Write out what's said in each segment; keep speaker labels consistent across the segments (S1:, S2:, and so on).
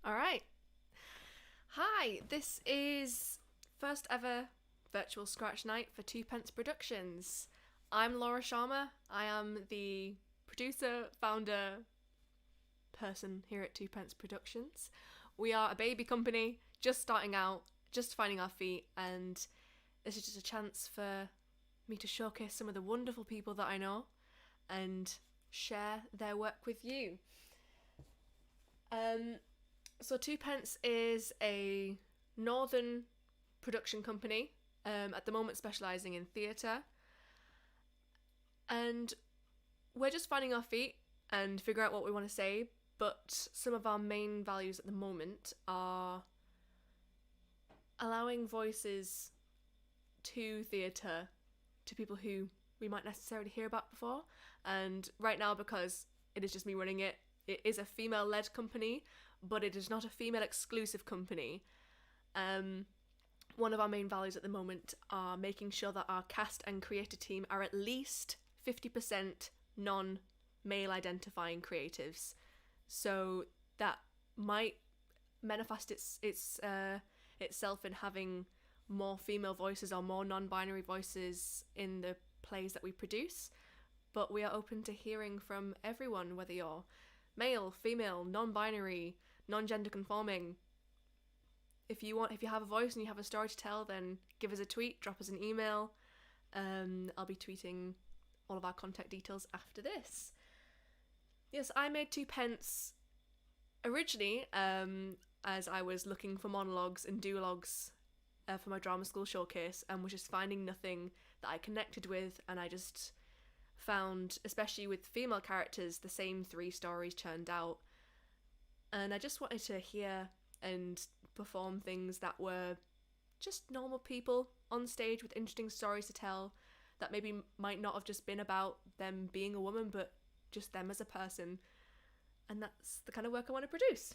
S1: All right. Hi, this is first ever virtual scratch night for Twopence Productions. I'm Laura Sharma. I am the producer, founder, person here at Twopence Productions. We are a baby company, just starting out, just finding our feet, and this is just a chance for me to showcase some of the wonderful people that I know and share their work with you. So Twopence is a northern production company, at the moment specialising in theatre. And we're just finding our feet and figuring out what we want to say, but some of our main values at the moment are allowing voices to theatre to people who we might necessarily hear about before. And right now, because it is just me running it, it is a female-led company, but it is not a female-exclusive company. One of our main values at the moment are making sure that our cast and creator team are at least 50% non-male identifying creatives. So that might manifest itself in having more female voices or more non-binary voices in the plays that we produce. But we are open to hearing from everyone, whether you're male, female, non-binary, non-gender conforming. If you have a voice and you have a story to tell, then give us a tweet, drop us an email. I'll be tweeting all of our contact details after this. Yes, I made Twopence originally as I was looking for monologues and duologues for my drama school showcase, and was just finding nothing that I connected with, and I just found, especially with female characters, the same 3 stories churned out. And I just wanted to hear and perform things that were just normal people on stage with interesting stories to tell that maybe might not have just been about them being a woman, but just them as a person. And that's the kind of work I want to produce.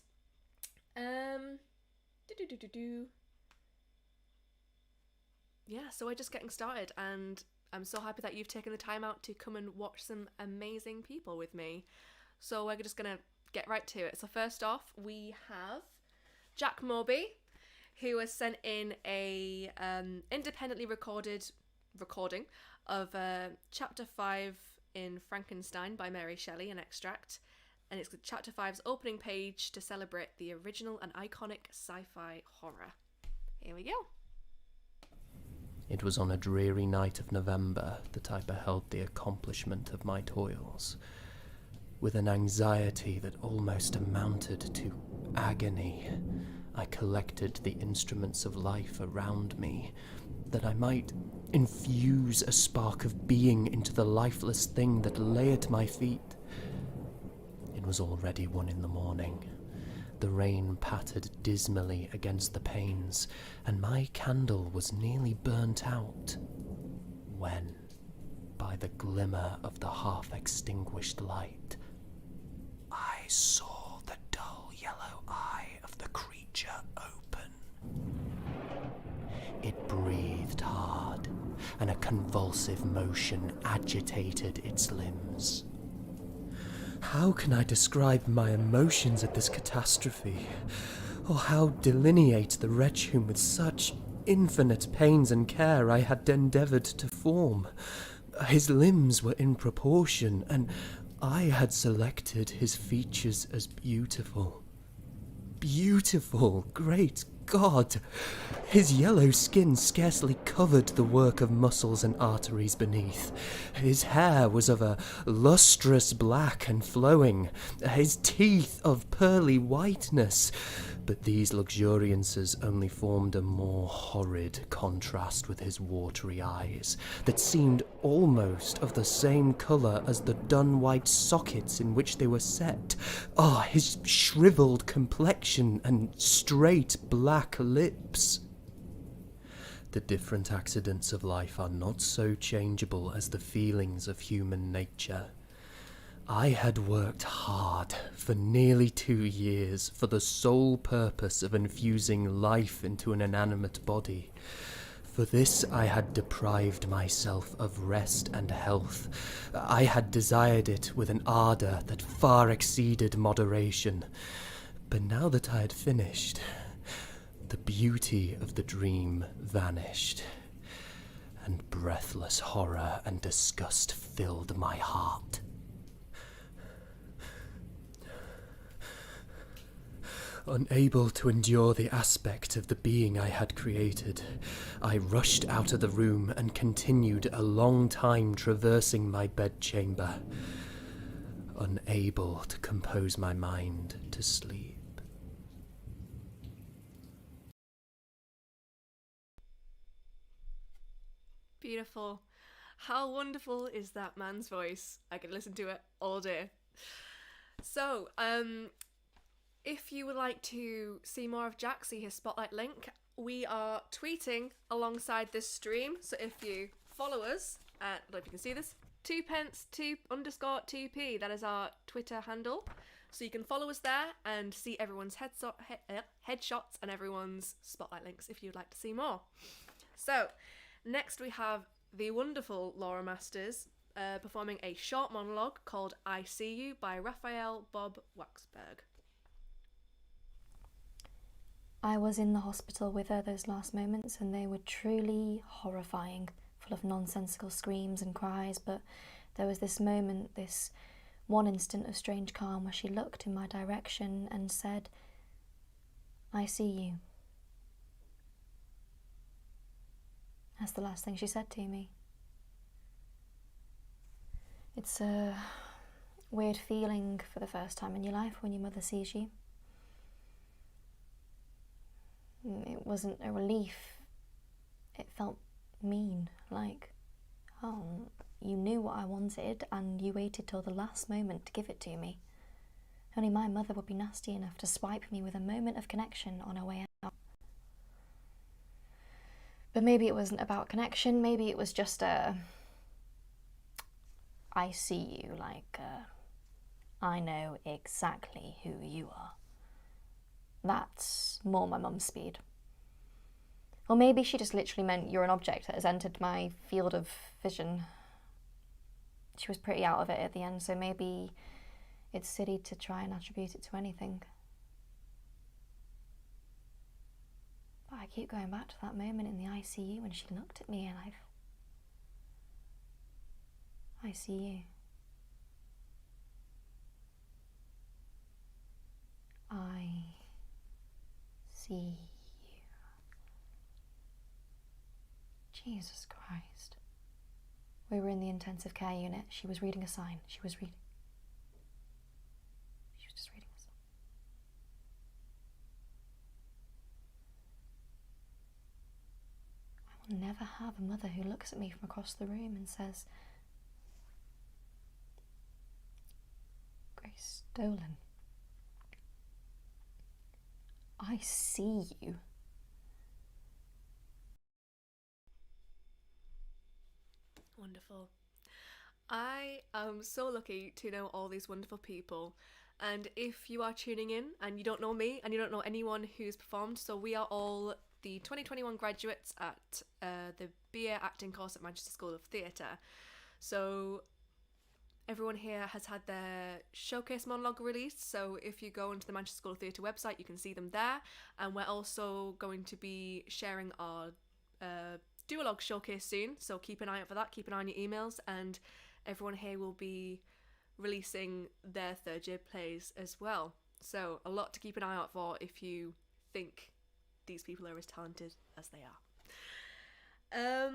S1: Yeah, so we're just getting started, and I'm so happy that you've taken the time out to come and watch some amazing people with me. So we're just going to get right to it. So first off, we have Jack Moorby, who has sent in a independently recorded recording of Chapter 5 in Frankenstien by Mary Shelley, an extract. And it's Chapter 5's opening page to celebrate the original and iconic sci-fi horror. Here we go.
S2: It was on a dreary night of November that I beheld the accomplishment of my toils. With an anxiety that almost amounted to agony, I collected the instruments of life around me, that I might infuse a spark of being into the lifeless thing that lay at my feet. It was already 1 a.m. The rain pattered dismally against the panes, and my candle was nearly burnt out, when, by the glimmer of the half-extinguished light, I saw the dull yellow eye of the creature open. It breathed hard, and a convulsive motion agitated its limbs. How can I describe my emotions at this catastrophe, or how delineate the wretch whom with such infinite pains and care I had endeavoured to form? His limbs were in proportion, and I had selected his features as beautiful. Beautiful, great God! His yellow skin scarcely covered the work of muscles and arteries beneath. His hair was of a lustrous black and flowing, his teeth of pearly whiteness. But these luxuriances only formed a more horrid contrast with his watery eyes, that seemed almost of the same colour as the dun-white sockets in which they were set. His shrivelled complexion and straight black lips. The different accidents of life are not so changeable as the feelings of human nature. I had worked hard for nearly 2 years for the sole purpose of infusing life into an inanimate body. For this I had deprived myself of rest and health. I had desired it with an ardour that far exceeded moderation. But now that I had finished, the beauty of the dream vanished, and breathless horror and disgust filled my heart. Unable to endure the aspect of the being I had created, I rushed out of the room and continued a long time traversing my bedchamber, unable to compose my mind to sleep.
S1: Beautiful. How wonderful is that man's voice? I could listen to it all day. So, if you would like to see more of Jack, see his spotlight link, we are tweeting alongside this stream. So if you follow us at, I don't know if you can see this, 2pence2_2p, that is our Twitter handle. So you can follow us there and see everyone's headshots and everyone's spotlight links if you'd like to see more. So next we have the wonderful Laura Masters performing a short monologue called I See You by Raphael Bob Waksberg.
S3: I was in the hospital with her those last moments, and they were truly horrifying, full of nonsensical screams and cries, but there was this moment, this one instant of strange calm where she looked in my direction and said, I see you. That's the last thing she said to me. It's a weird feeling for the first time in your life when your mother sees you. It wasn't a relief. It felt mean, like, oh, you knew what I wanted and you waited till the last moment to give it to me. Only my mother would be nasty enough to swipe me with a moment of connection on her way out. But maybe it wasn't about connection, maybe it was just a, I see you, like, I know exactly who you are. That's more my mum's speed. Or maybe she just literally meant you're an object that has entered my field of vision. She was pretty out of it at the end, so maybe it's silly to try and attribute it to anything. But I keep going back to that moment in the ICU when she looked at me and I see you. I see you. Jesus Christ. We were in the intensive care unit. She was reading a sign. She was just reading a sign. I will never have a mother who looks at me from across the room and says, Grace Dolan, I see you.
S1: Wonderful. I am so lucky to know all these wonderful people, and if you are tuning in and you don't know me and you don't know anyone who's performed, so we are all the 2021 graduates at the BA acting course at Manchester School of Theatre. So everyone here has had their showcase monologue released, so if you go onto the Manchester School of Theatre website you can see them there, and we're also going to be sharing our duologue showcase soon, so keep an eye out for that, keep an eye on your emails, and everyone here will be releasing their third year plays as well. So a lot to keep an eye out for if you think these people are as talented as they are.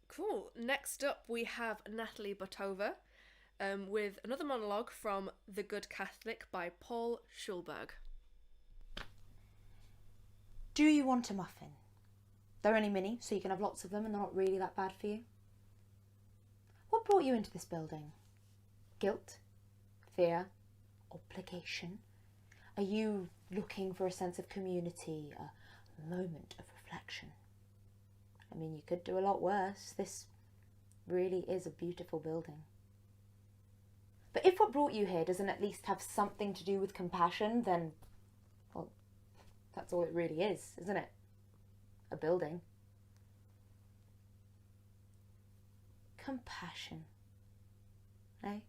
S1: Cool. Next up we have Natalie Bottova with another monologue from The Good Catholic by Paul Shoulberg.
S4: Do you want a muffin? They're only mini, so you can have lots of them and they're not really that bad for you. What brought you into this building? Guilt? Fear? Obligation? Are you looking for a sense of community, a moment of reflection? I mean, you could do a lot worse. This really is a beautiful building. But if what brought you here doesn't at least have something to do with compassion, then, well, that's all it really is, isn't it? A building. Compassion. Eh?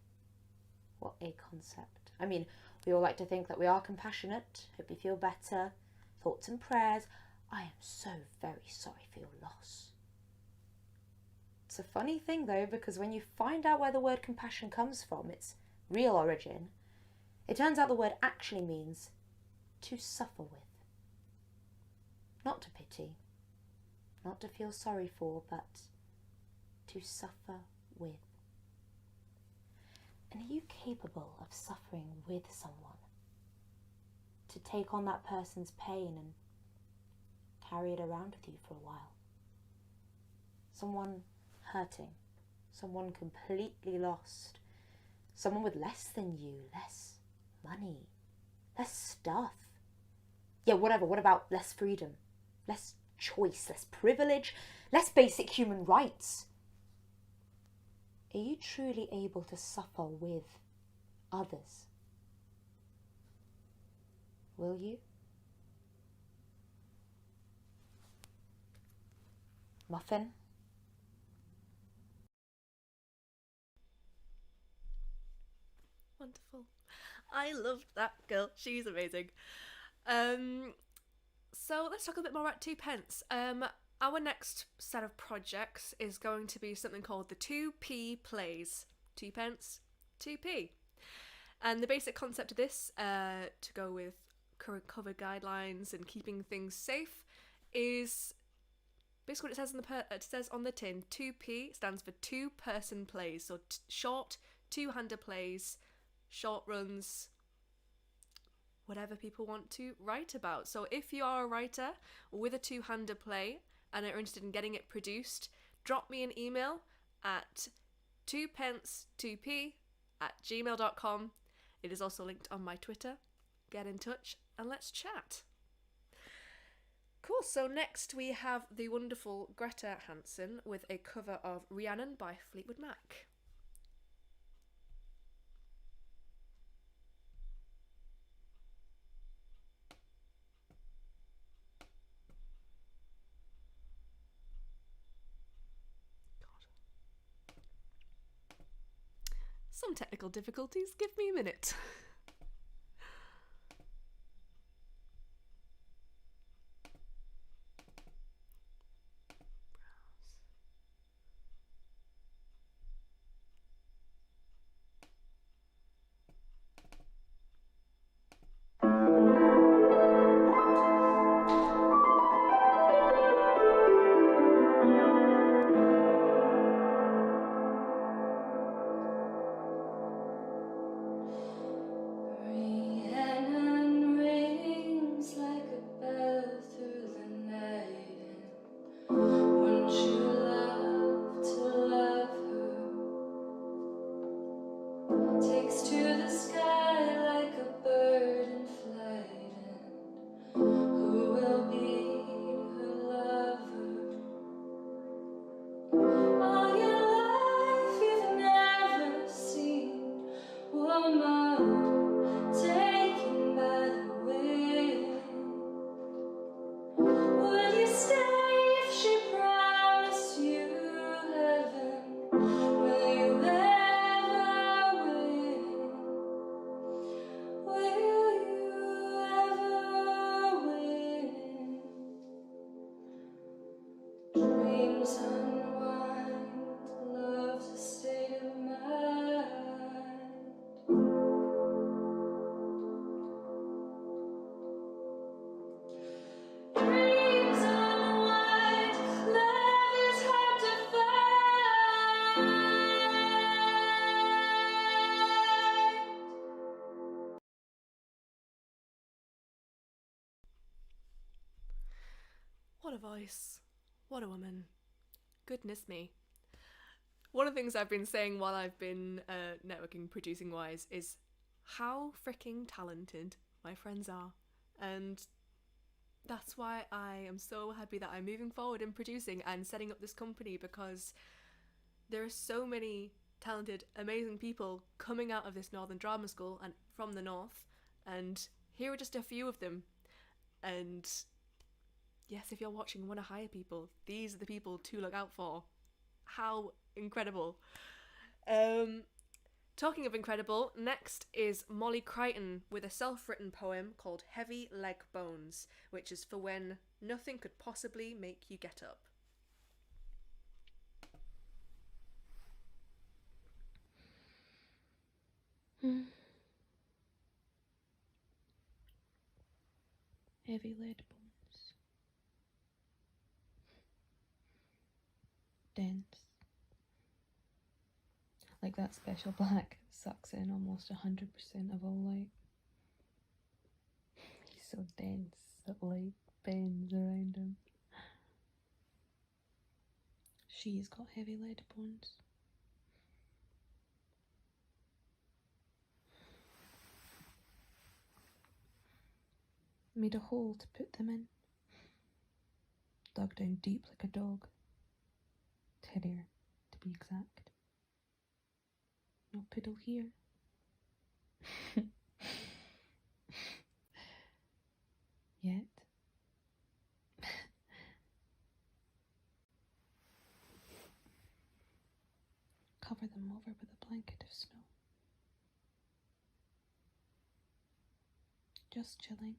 S4: What a concept. I mean, We all like to think that we are compassionate. Hope you feel better. Thoughts and prayers. I am so very sorry for your loss. It's a funny thing though, because when you find out where the word compassion comes from, its real origin, it turns out the word actually means to suffer with. Not to pity, not to feel sorry for, but to suffer with. And are you capable of suffering with someone? To take on that person's pain and carry it around with you for a while? Someone hurting, someone completely lost, someone with less than you, less money, less stuff. Yeah, whatever. What about less freedom, less choice, less privilege, less basic human rights? Are you truly able to suffer with others? Will you? Muffin?
S1: Wonderful. I loved that girl. She's amazing. So let's talk a bit more about 2p. Our next set of projects is going to be something called the 2p plays. 2p, 2p. And the basic concept of this, to go with current COVID guidelines and keeping things safe, is basically what it says on the tin. 2p stands for two-person plays, so short two-hander plays, short runs, whatever people want to write about. So if you are a writer with a two-hander play and are interested in getting it produced, drop me an email at 2p2p@gmail.com. It is also linked on my Twitter. Get in touch and let's chat. Cool, so next we have the wonderful Greta Hansen with a cover of Rhiannon by Fleetwood Mac. Some technical difficulties, give me a minute. What a voice. What a woman. Goodness me. One of the things I've been saying while I've been networking producing wise is how freaking talented my friends are. And that's why I am so happy that I'm moving forward in producing and setting up this company, because there are so many talented, amazing people coming out of this Northern Drama School and from the North, and here are just a few of them. And yes, if you're watching and want to hire people, these are the people to look out for. How incredible. Talking of incredible, next is Molly Crichton with a self-written poem called Heavy Leg Bones, which is for when nothing could possibly make you get up.
S5: Heavy lead bones. Dense. Like that special black sucks in almost 100% of all light. He's so dense that light bends around him. She's got heavy lead bones. Made a hole to put them in. Dug down deep like a dog. Terrier, to be exact. No piddle here. Yet. Cover them over with a blanket of snow. Just chilling.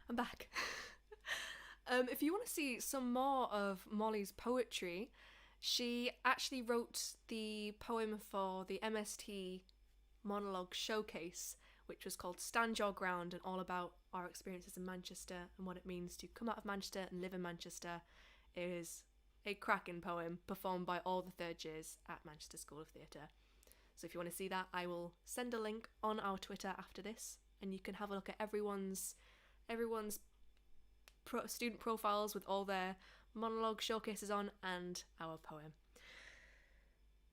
S1: I'm back. If you want to see some more of Molly's poetry, she actually wrote the poem for the MST Monologue showcase, which was called Stand Your Ground, and all about our experiences in Manchester and what it means to come out of Manchester and live in Manchester. It is a cracking poem performed by all the third years at Manchester School of Theatre. So if you want to see that, I will send a link on our Twitter after this, and you can have a look at everyone's student profiles with all their monologue showcases on and our poem.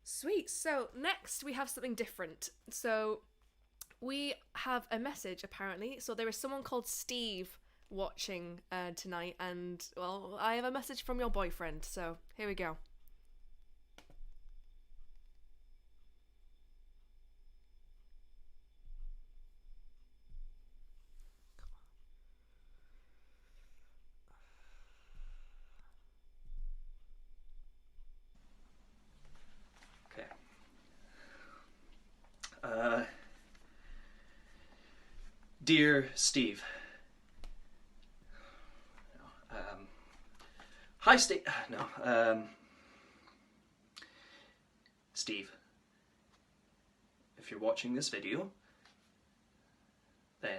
S1: Sweet. So next we have something different. So we have a message apparently. So there is someone called Steve watching tonight, and well, I have a message from your boyfriend. So here we go.
S2: Dear Steve. Hi, Steve. No. Steve. If you're watching this video, then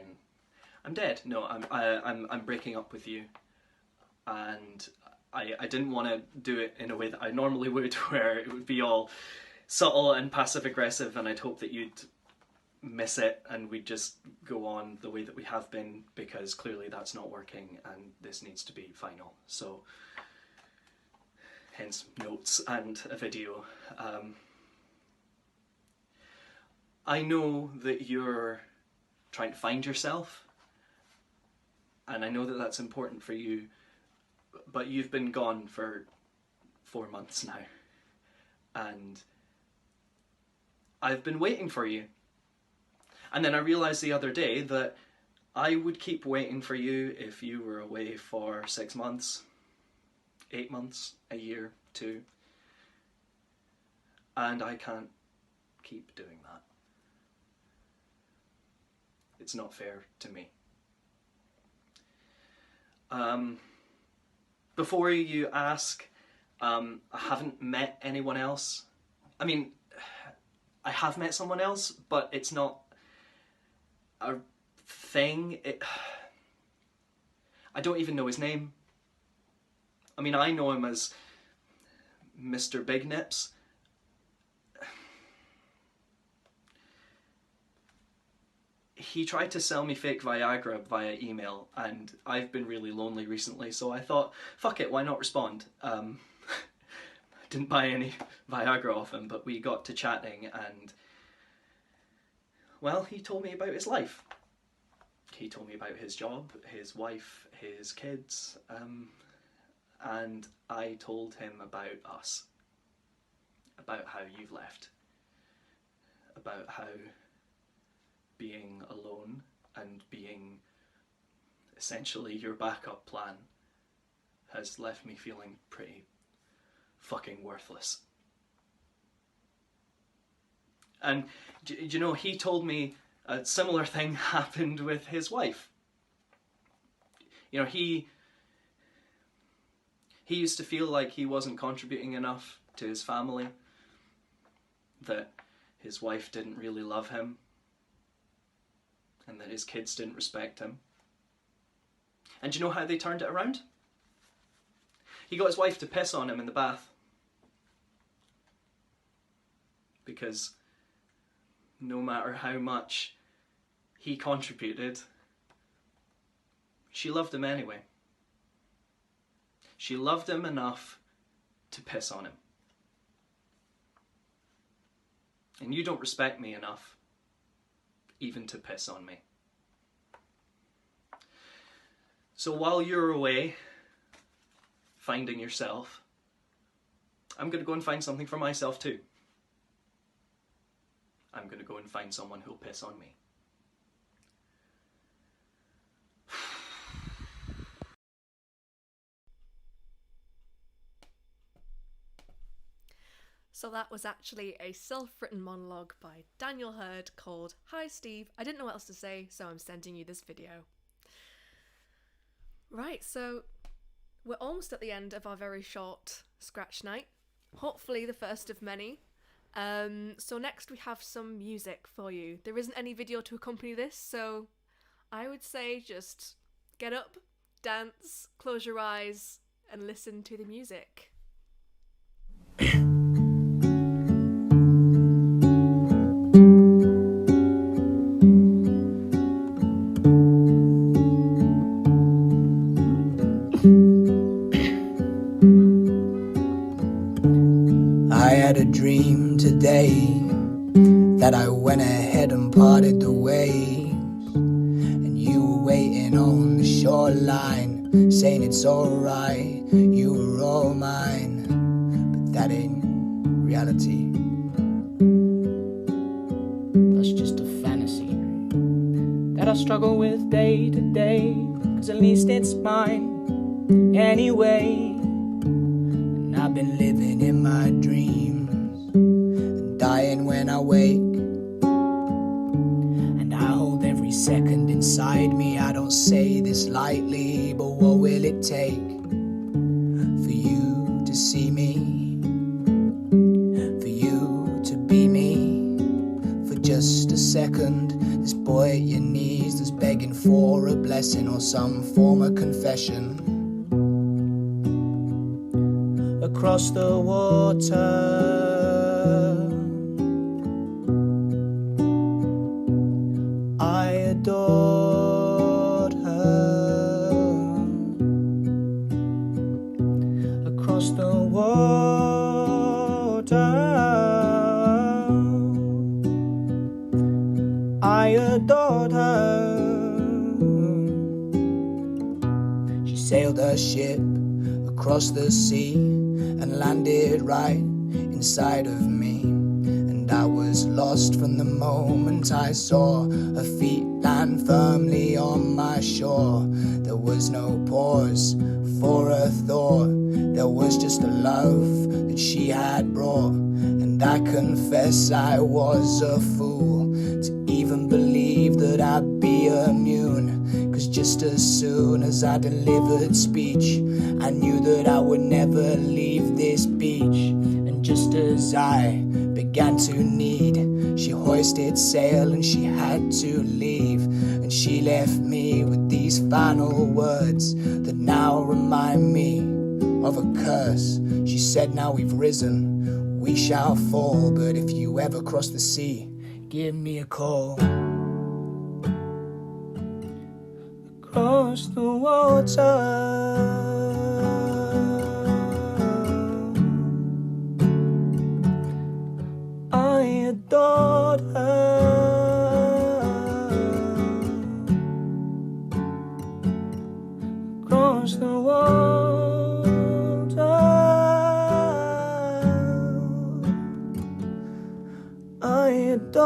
S2: I'm dead. No, I'm breaking up with you, and I didn't want to do it in a way that I normally would, where it would be all subtle and passive aggressive, and I'd hope that you'd miss it and we'd just go on the way that we have been, because clearly that's not working and this needs to be final. So hence notes and a video. I know that you're trying to find yourself, and I know that that's important for you, but you've been gone for 4 months now, and I've been waiting for you. And then I realised the other day that I would keep waiting for you if you were away for 6 months, 8 months, a year, 2. And I can't keep doing that. It's not fair to me. Before you ask, I haven't met anyone else. I mean, I have met someone else, but it's not a thing. I don't even know his name. I mean, I know him as Mr. Big Nips. He tried to sell me fake Viagra via email, and I've been really lonely recently, so I thought, fuck it, why not respond? Didn't buy any Viagra off him, but we got to chatting, and well, he told me about his life. He told me about his job, his wife, his kids, and I told him about us, about how you've left, about how being alone and being essentially your backup plan has left me feeling pretty fucking worthless. And you know, he told me a similar thing happened with his wife. You know, he used to feel like he wasn't contributing enough to his family, that his wife didn't really love him, and that his kids didn't respect him. And do you know how they turned it around? He got his wife to piss on him in the bath. Because no matter how much he contributed, she loved him anyway. She loved him enough to piss on him. And you don't respect me enough even to piss on me. So while you're away finding yourself, I'm going to go and find something for myself too. I'm going to go and find someone who'll piss on me.
S1: So that was actually a self-written monologue by Daniel Hurd called Hi Steve, I didn't know what else to say, so I'm sending you this video. Right, so we're almost at the end of our very short scratch night. Hopefully the first of many. So next we have some music for you. There isn't any video to accompany this, so I would say just get up, dance, close your eyes, and listen to the music.
S6: I had a dream today that I went ahead and parted the waves, and you were waiting on the shoreline, saying it's alright, you were all mine. But that ain't reality. That's just a fantasy that I struggle with day to day, 'cause at least it's mine anyway. And I've been living in my dreams and dying when I wake, and I hold every second inside me. I don't say this lightly, but what will it take for you to see me, for you to be me, for just a second? This boy at your knees that's begging for a blessing or some form of confession. Across the water, I adored her. Across the water, I adored her. She sailed her ship across the sea and landed right inside of me, and I was lost from the moment I saw her feet land firmly on my shore. There was no pause for a thought, there was just a love that she had brought. And I confess I was a fool to even believe that I'd be immune, 'cause just as soon as I delivered speech, I knew that I would never leave this beach. And just as I began to need, she hoisted sail and she had to leave. And she left me with these final words that now remind me of a curse. She said, now we've risen, we shall fall, but if you ever cross the sea, give me a call. Across the water, I adored her. Across the water,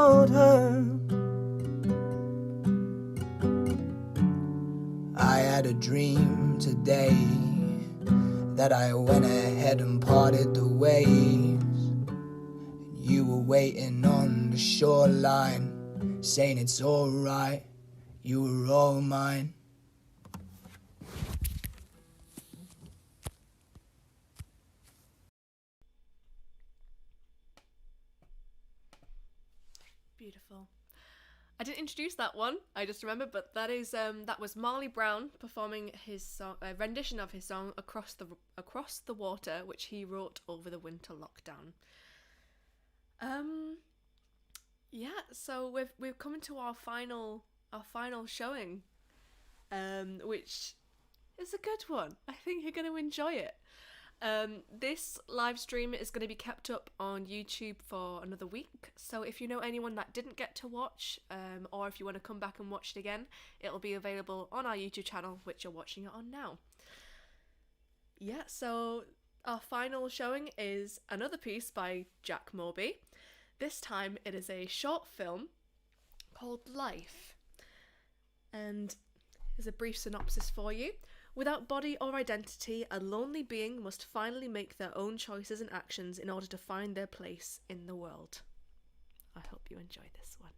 S6: told her I had a dream today that I went ahead and parted the waves. You were waiting on the shoreline, saying it's alright, you were all mine.
S1: Beautiful. I didn't introduce that one, I just remembered, but that was Marley Brown performing his song, a rendition of his song Across the Water, which he wrote over the winter lockdown. Yeah, so we've come into our final showing, which is a good one. I think you're going to enjoy it. This live stream is going to be kept up on YouTube for another week, so if you know anyone that didn't get to watch, or if you want to come back and watch it again, it'll be available on our YouTube channel, which you're watching it on now. Yeah, so our final showing is another piece by Jack Moorby. This time it is a short film called Life, and here's a brief synopsis for you. Without body or identity, a lonely being must finally make their own choices and actions in order to find their place in the world. I hope you enjoy this one.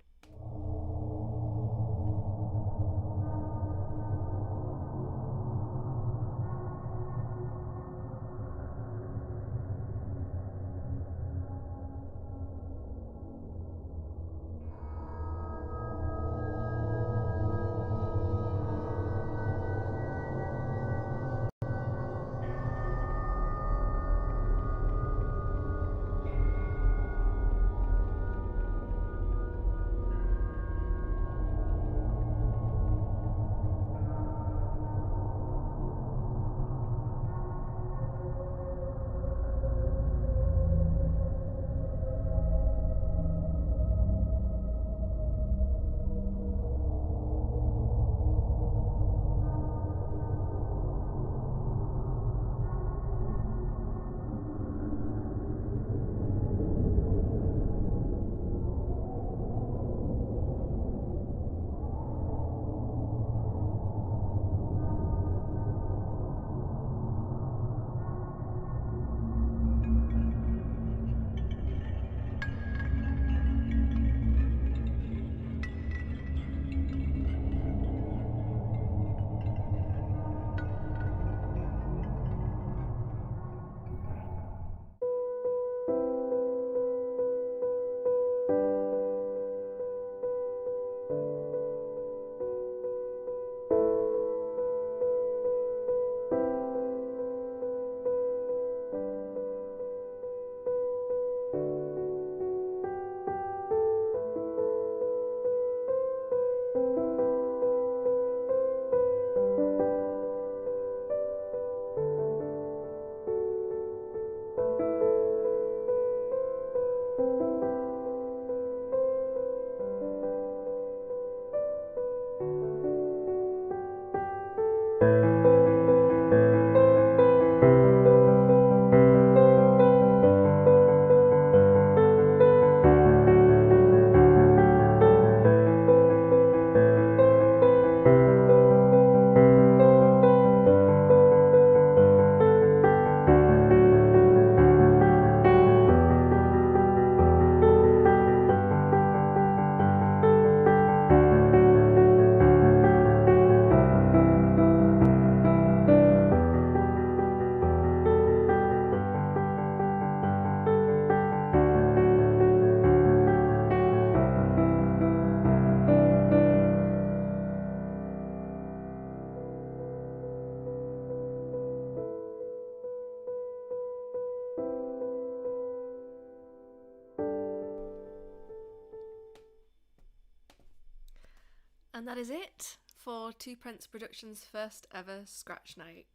S1: And that is it for Two Pence Productions' first ever Scratch Night.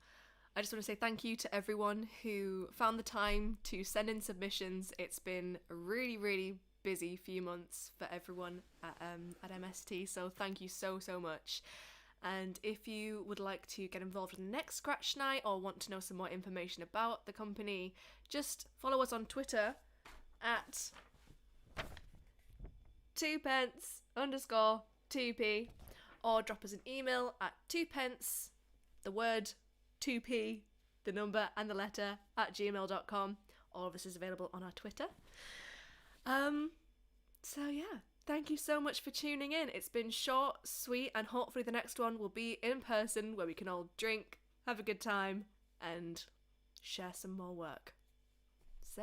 S1: I just want to say thank you to everyone who found the time to send in submissions. It's been a really, really busy few months for everyone at MST, so thank you so much. And if you would like to get involved in the next Scratch Night or want to know some more information about the company, just follow us on Twitter at 2pence_2p, or drop us an email at 2pence, the word 2p, the number and the letter, at gmail.com. All of this is available on our Twitter. So yeah, thank you so much for tuning in. It's been short, sweet, and hopefully the next one will be in person where we can all drink, have a good time, and share some more work. So,